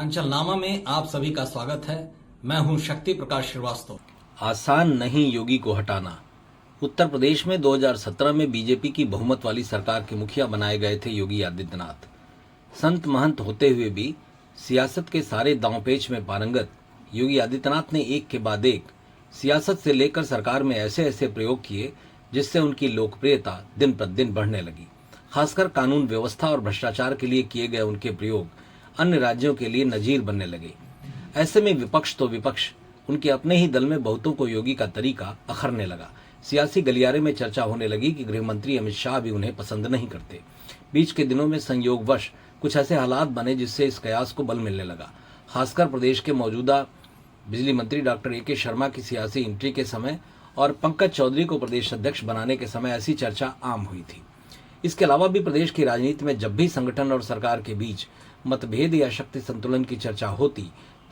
पूर्वांचल नामा में आप सभी का स्वागत है। मैं हूं शक्ति प्रकाश श्रीवास्तव। आसान नहीं योगी को हटाना। उत्तर प्रदेश में 2017 में बीजेपी की बहुमत वाली सरकार के मुखिया बनाए गए थे योगी आदित्यनाथ। संत महंत होते हुए भी सियासत के सारे दांवपेच में पारंगत योगी आदित्यनाथ ने एक के बाद एक सियासत से लेकर सरकार में ऐसे ऐसे प्रयोग किए जिससे उनकी लोकप्रियता दिन प्रतिदिन बढ़ने लगी। खासकर कानून व्यवस्था और भ्रष्टाचार के लिए किए गए उनके प्रयोग अन्य राज्यों के लिए नजीर बनने लगे। ऐसे में विपक्ष तो विपक्ष, उनके अपने ही दल में बहुतों को योगी का तरीका अखरने लगा। सियासी गलियारे में चर्चा होने लगी कि गृह मंत्री अमित शाह भी उन्हें पसंद नहीं करते। बीच के दिनों में संयोगवश कुछ ऐसे हालात बने जिससे इस कयास को बल मिलने लगा। खासकर प्रदेश के मौजूदा बिजली मंत्री डॉक्टर ए.के. शर्मा की सियासी एंट्री के समय और पंकज चौधरी को प्रदेश अध्यक्ष बनाने के समय ऐसी चर्चा आम हुई थी। इसके अलावा भी प्रदेश की राजनीति में जब भी संगठन और सरकार के बीच मतभेद या शक्ति संतुलन की चर्चा होती,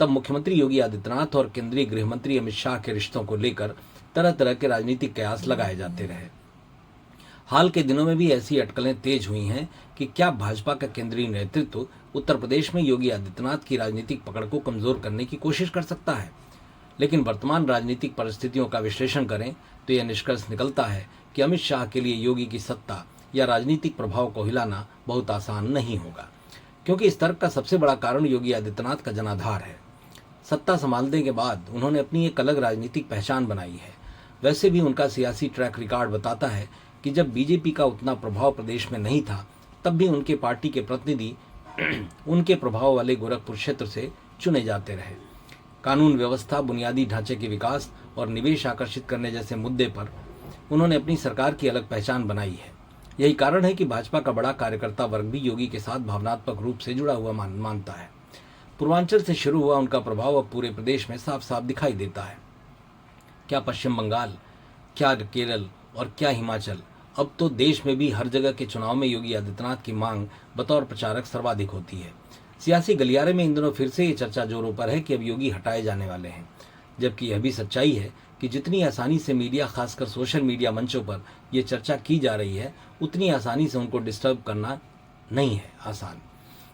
तब मुख्यमंत्री योगी आदित्यनाथ और केंद्रीय गृह मंत्री अमित शाह के रिश्तों को लेकर तरह तरह के राजनीतिक कयास लगाए जाते रहे। हाल के दिनों में भी ऐसी अटकलें तेज हुई हैं कि क्या भाजपा का केंद्रीय नेतृत्व उत्तर प्रदेश में योगी आदित्यनाथ की राजनीतिक पकड़ को कमजोर करने की कोशिश कर सकता है। लेकिन वर्तमान राजनीतिक परिस्थितियों का विश्लेषण करें तो यह निष्कर्ष निकलता है कि अमित शाह के लिए योगी की सत्ता या राजनीतिक प्रभाव को हिलाना बहुत आसान नहीं होगा, क्योंकि इस तर्क का सबसे बड़ा कारण योगी आदित्यनाथ का जनाधार है। सत्ता संभालने के बाद उन्होंने अपनी एक अलग राजनीतिक पहचान बनाई है। वैसे भी उनका सियासी ट्रैक रिकॉर्ड बताता है कि जब बीजेपी का उतना प्रभाव प्रदेश में नहीं था, तब भी उनके पार्टी के प्रतिनिधि उनके प्रभाव वाले गोरखपुर क्षेत्र से चुने जाते रहे। कानून व्यवस्था, बुनियादी ढांचे के विकास और निवेश आकर्षित करने जैसे मुद्दे पर उन्होंने अपनी सरकार की अलग पहचान बनाई है। यही कारण है कि भाजपा का बड़ा कार्यकर्ता वर्ग भी योगी के साथ भावनात्मक रूप से जुड़ा हुआ मानता है। पूर्वांचल से शुरू हुआ उनका प्रभाव अब पूरे प्रदेश में साफ साफ दिखाई देता है। क्या पश्चिम बंगाल, क्या केरल और क्या हिमाचल, अब तो देश में भी हर जगह के चुनाव में योगी आदित्यनाथ की मांग बतौर प्रचारक सर्वाधिक होती है। सियासी गलियारे में इन दिनों फिर से ये चर्चा जोरों पर है कि अब योगी हटाए जाने वाले हैं, जबकि यह भी सच्चाई है कि जितनी आसानी से मीडिया, खासकर सोशल मीडिया मंचों पर यह चर्चा की जा रही है, उतनी आसानी से उनको डिस्टर्ब करना नहीं है आसान।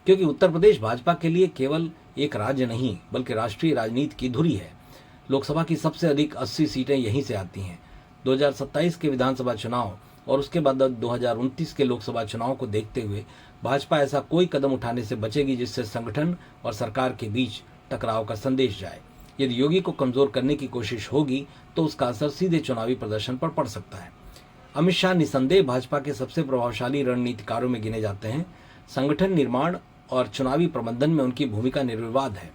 क्योंकि उत्तर प्रदेश भाजपा के लिए केवल एक राज्य नहीं बल्कि राष्ट्रीय राजनीति की धुरी है। लोकसभा की सबसे अधिक 80 सीटें यहीं से आती हैं। 2027 के विधानसभा चुनाव और उसके बाद 2029 के लोकसभा चुनाव को देखते हुए भाजपा ऐसा कोई कदम उठाने से बचेगी जिससे संगठन और सरकार के बीच टकराव का संदेश जाए। यदि योगी को कमजोर करने की कोशिश होगी तो उसका असर सीधे चुनावी प्रदर्शन पर पड़ सकता है। अमित शाह निसंदेह भाजपा के सबसे प्रभावशाली रणनीतिकारों में गिने जाते हैं। संगठन निर्माण और चुनावी प्रबंधन में उनकी भूमिका निर्विवाद है,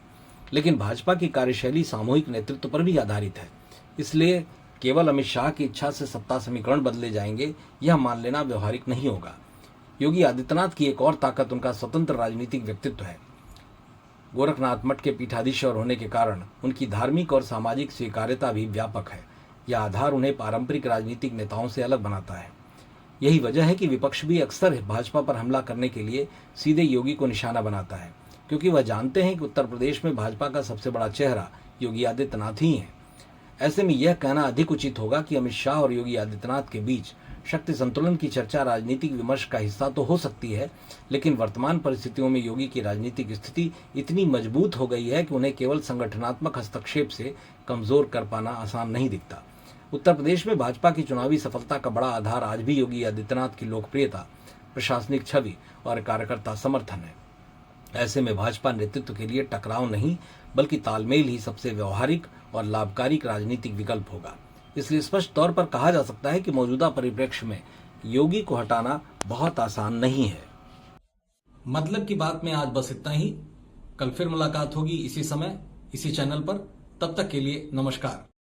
लेकिन भाजपा की कार्यशैली सामूहिक नेतृत्व पर भी आधारित है। इसलिए केवल अमित शाह की इच्छा से सत्ता समीकरण बदले जाएंगे, यह मान लेना व्यवहारिक नहीं होगा। योगी आदित्यनाथ की एक और ताकत उनका स्वतंत्र राजनीतिक व्यक्तित्व है। गोरखनाथ मठ के पीठाधीश्वर होने के कारण उनकी धार्मिक और सामाजिक स्वीकार्यता भी व्यापक है। यह आधार उन्हें पारंपरिक राजनीतिक नेताओं से अलग बनाता है। यही वजह है कि विपक्ष भी अक्सर भाजपा पर हमला करने के लिए सीधे योगी को निशाना बनाता है, क्योंकि वह जानते हैं कि उत्तर प्रदेश में भाजपा का सबसे बड़ा चेहरा योगी आदित्यनाथ ही है। ऐसे में यह कहना अधिक उचित होगा कि अमित शाह और योगी आदित्यनाथ के बीच शक्ति संतुलन की चर्चा राजनीतिक विमर्श का हिस्सा तो हो सकती है, लेकिन वर्तमान परिस्थितियों में योगी की राजनीतिक स्थिति इतनी मजबूत हो गई है कि उन्हें केवल संगठनात्मक हस्तक्षेप से कमजोर कर पाना आसान नहीं दिखता। उत्तर प्रदेश में भाजपा की चुनावी सफलता का बड़ा आधार आज भी योगी आदित्यनाथ की लोकप्रियता, प्रशासनिक छवि और कार्यकर्ता समर्थन है। ऐसे में भाजपा नेतृत्व के लिए टकराव नहीं बल्कि तालमेल ही सबसे व्यवहारिक और लाभकारी राजनीतिक विकल्प होगा। इसलिए स्पष्ट तौर पर कहा जा सकता है कि मौजूदा परिप्रेक्ष्य में योगी को हटाना बहुत आसान नहीं है। मतलब की बात में आज बस इतना ही। कल फिर मुलाकात होगी इसी समय, इसी चैनल पर। तब तक के लिए नमस्कार।